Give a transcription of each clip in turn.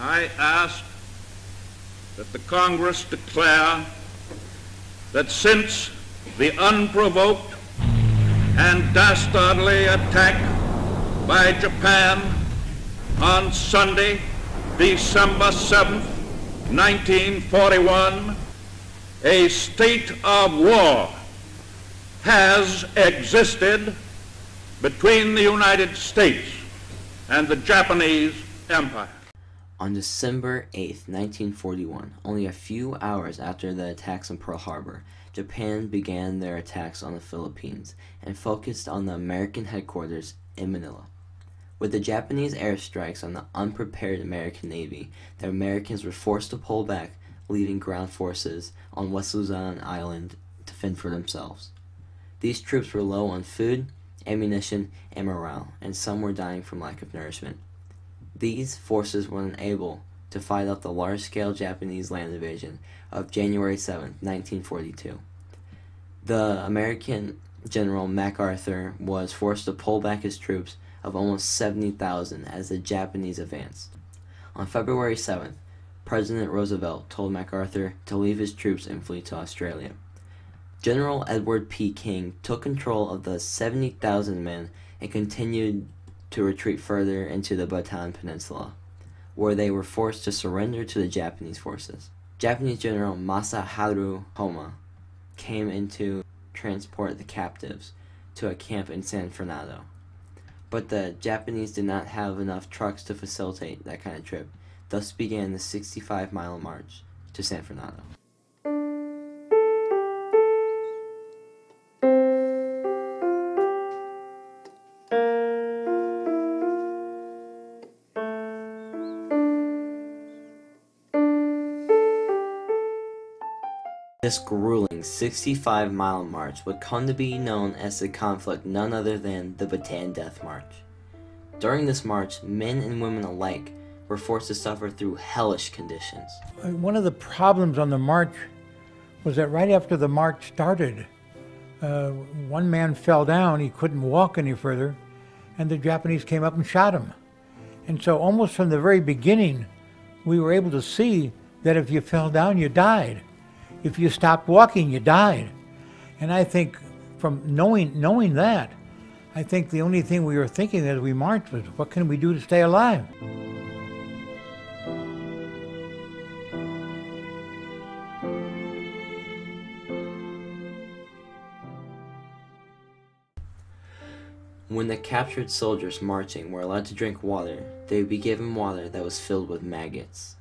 I ask that the Congress declare that since the unprovoked and dastardly attack by Japan on Sunday, December 7th, 1941, a state of war has existed between the United States and the Japanese Empire. On December 8, 1941, only a few hours after the attacks on Pearl Harbor, Japan began their attacks on the Philippines and focused on the American headquarters in Manila. With the Japanese airstrikes on the unprepared American Navy, the Americans were forced to pull back, leaving ground forces on West Luzon Island to fend for themselves. These troops were low on food, ammunition, and morale, and some were dying from lack of nourishment. These forces were unable to fight off the large-scale Japanese land invasion of January 7, 1942. The American General MacArthur was forced to pull back his troops of almost 70,000 as the Japanese advanced. On February 7th, President Roosevelt told MacArthur to leave his troops and flee to Australia. General Edward P. King took control of the 70,000 men and continued to retreat further into the Bataan Peninsula, where they were forced to surrender to the Japanese forces. Japanese General General Homma came in to transport the captives to a camp in San Fernando. But the Japanese did not have enough trucks to facilitate that kind of trip. Thus began the 65-mile march to San Fernando. This grueling 65-mile march would come to be known as the conflict none other than the Bataan Death March. During this march, men and women alike were forced to suffer through hellish conditions. One of the problems on the march was that right after the march started, one man fell down, he couldn't walk any further, and the Japanese came up and shot him. And so almost from the very beginning, we were able to see that if you fell down, you died. If you stopped walking, you died. And I think from knowing that, I think the only thing we were thinking as we marched was, what can we do to stay alive? When the captured soldiers marching were allowed to drink water, they would be given water that was filled with maggots.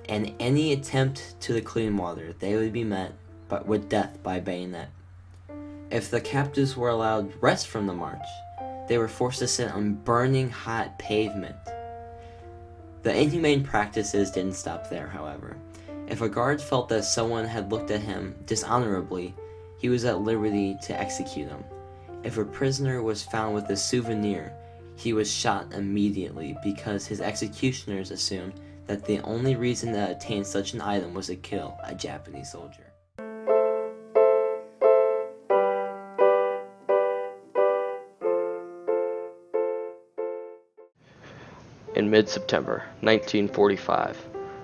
And any attempt to the clean water, they would be met with death by bayonet. If the captives were allowed rest from the march, they were forced to sit on burning hot pavement. The inhumane practices didn't stop there, however. If a guard felt that someone had looked at him dishonorably, he was at liberty to execute him. If a prisoner was found with a souvenir, he was shot immediately because his executioners assumed that the only reason to attain such an item was to kill a Japanese soldier. In mid-September 1945,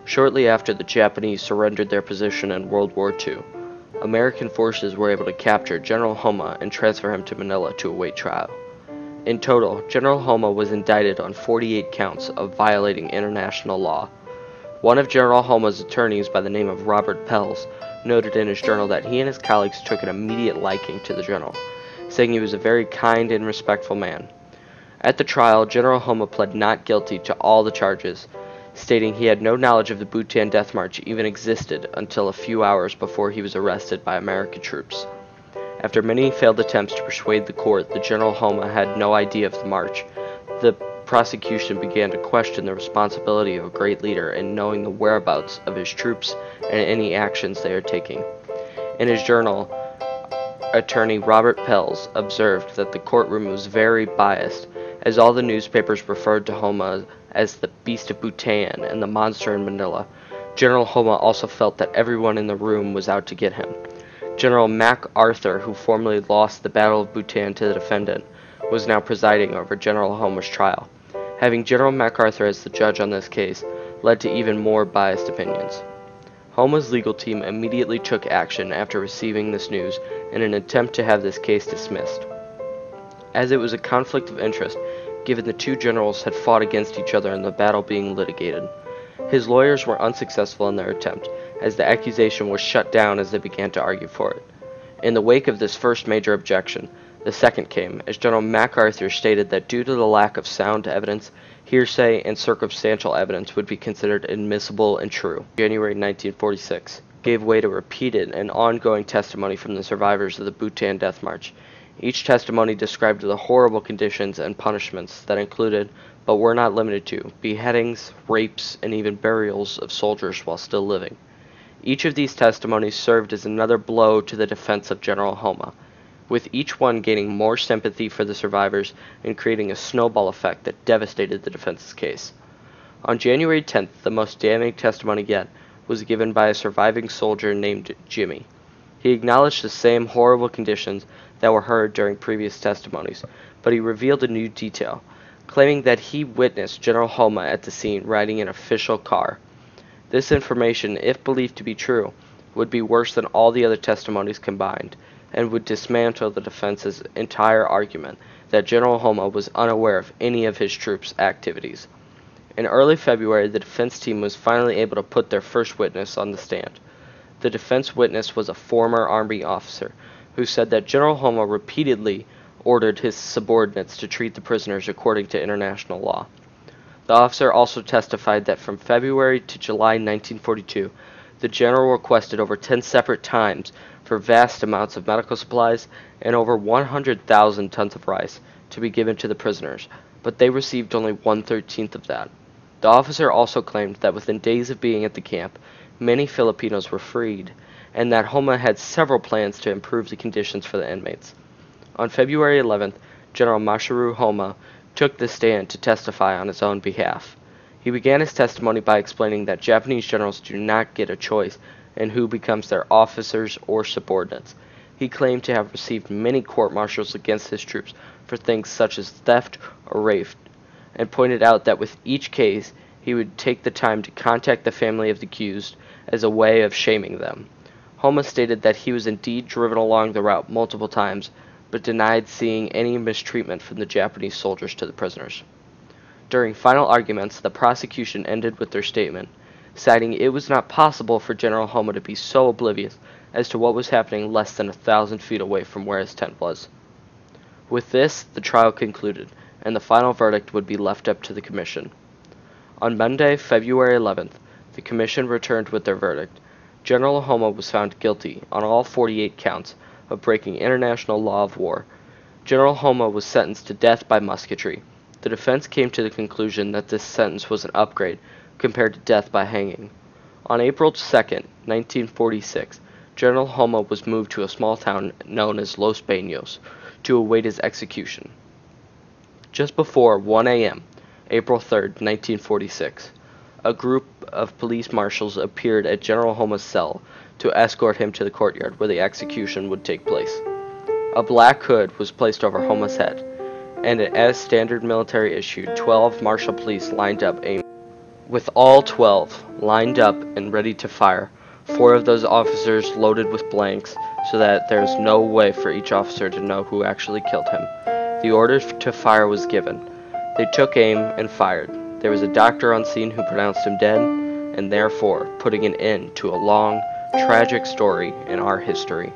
shortly after the Japanese surrendered their position in World War II, American forces were able to capture General Homma and transfer him to Manila to await trial. In total, General Homma was indicted on 48 counts of violating international law. One of General Homma's attorneys, by the name of Robert Pells, noted in his journal that he and his colleagues took an immediate liking to the general, saying he was a very kind and respectful man. At the trial, General Homma pled not guilty to all the charges, stating he had no knowledge of the Bataan Death March even existed until a few hours before he was arrested by American troops. After many failed attempts to persuade the court that General Homma had no idea of the march, the prosecution began to question the responsibility of a great leader in knowing the whereabouts of his troops and any actions they are taking. In his journal, attorney Robert Pells observed that the courtroom was very biased, as all the newspapers referred to Homma as the Beast of Bataan and the monster in Manila. General Homma also felt that everyone in the room was out to get him. General MacArthur, who formerly lost the Battle of Bataan to the defendant, was now presiding over General Homma's trial. Having General MacArthur as the judge on this case, led to even more biased opinions. Homma's legal team immediately took action after receiving this news in an attempt to have this case dismissed, as it was a conflict of interest given the two generals had fought against each other in the battle being litigated. His lawyers were unsuccessful in their attempt, as the accusation was shut down as they began to argue for it. In the wake of this first major objection, the second came, as General MacArthur stated that due to the lack of sound evidence, hearsay and circumstantial evidence would be considered admissible and true. January 1946 gave way to repeated and ongoing testimony from the survivors of the Bataan Death March. Each testimony described the horrible conditions and punishments that included, but were not limited to, beheadings, rapes, and even burials of soldiers while still living. Each of these testimonies served as another blow to the defense of General Homma, with each one gaining more sympathy for the survivors and creating a snowball effect that devastated the defense's case. On January 10th, the most damning testimony yet was given by a surviving soldier named Jimmy. He acknowledged the same horrible conditions that were heard during previous testimonies, but he revealed a new detail, claiming that he witnessed General Homma at the scene riding an official car. This information, if believed to be true, would be worse than all the other testimonies combined, and would dismantle the defense's entire argument that General Homma was unaware of any of his troops' activities. In early February, the defense team was finally able to put their first witness on the stand. The defense witness was a former Army officer who said that General Homma repeatedly ordered his subordinates to treat the prisoners according to international law. The officer also testified that from February to July 1942, the general requested over 10 separate times for vast amounts of medical supplies and over 100,000 tons of rice to be given to the prisoners, but they received only 1/13 of that. The officer also claimed that within days of being at the camp, many Filipinos were freed, and that Homma had several plans to improve the conditions for the inmates. On February 11th, General Homma took the stand to testify on his own behalf. He began his testimony by explaining that Japanese generals do not get a choice in who becomes their officers or subordinates. He claimed to have received many court-martials against his troops for things such as theft or rape, and pointed out that with each case he would take the time to contact the family of the accused as a way of shaming them. Homma stated that he was indeed driven along the route multiple times, but denied seeing any mistreatment from the Japanese soldiers to the prisoners. During final arguments, the prosecution ended with their statement, citing it was not possible for General Homma to be so oblivious as to what was happening less than 1,000 feet away from where his tent was. With this, the trial concluded, and the final verdict would be left up to the commission. On Monday, February 11th, the commission returned with their verdict. General Homma was found guilty on all 48 counts of breaking international law of war. General Homma was sentenced to death by musketry. The defense came to the conclusion that this sentence was an upgrade compared to death by hanging. On April 2nd, 1946, General Homma was moved to a small town known as Los Baños to await his execution. Just before 1 a.m., April 3rd, 1946, a group of police marshals appeared at General Homma's cell to escort him to the courtyard where the execution would take place. A black hood was placed over Homma's head, and as standard military issued, 12 martial police lined up aiming. With all 12 lined up and ready to fire, 4 of those officers loaded with blanks so that there was no way for each officer to know who actually killed him. The order to fire was given. They took aim and fired. There was a doctor on scene who pronounced him dead, and therefore putting an end to a long, tragic story in our history.